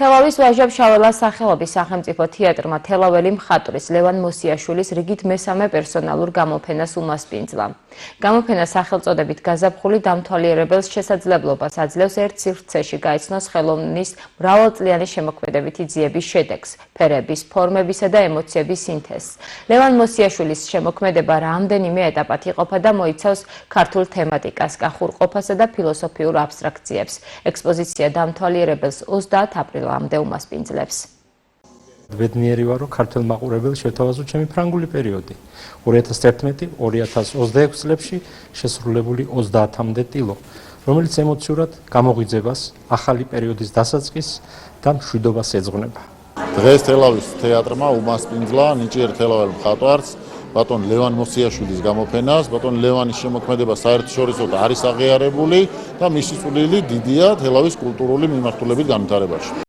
თელავის ვაჟა-ფშაველას სახელობის სახელმწიფო თეატრმა თელაველი მხატვრის ლევან მოსიაშვილის რიგით მესამე პერსონალურ გამოფენას უმასპინძლა. გამოფენა სახელწოდებით გაზაფხული დამთვალიერებელს შესაძლებლობას აძლევს ერთ სივრცეში გაიცნოს ხელოვნის მრავალწლიანი შემოქმედებითი ძიების შედეგს, ფერების, ფორმებისა და ემოციების სინთეზს. ლევან მოსიაშვილის შემოქმედება რამდენიმე ეტაპად იყოფა და მოიცავს ქართულ თემატიკას, კახურყოფასა და ფილოსოფიურ აბსტრაქციებს. ექსპოზიცია დამთვალიერებელს 30 აპრილამდე უმასპინძლებს. ბედნიერი ვარო ქართულ მაყურებელს შეთავაზო ჩემი ფრანგული პერიოდი 2011-2026 წლებში შესრულებული 30-მდე ტილო, რომელიც ემოციურად გამოღვიძებას, ახალი პერიოდის დასაწყისს და მშვიდობას ეძღვნება. დღეს თელავის თეატრმა უმასპინძლა ნიჭიერ თელაველ მხატვარს ბატონ ლევან მოსიაშვილის გამოფენას. ბატონ ლევანის შემოქმედება საერთაშორისოდ არის აღიარებული და მისი წვლილი დიდია თელავის კულტურული მიმართულებით განვითარებაში.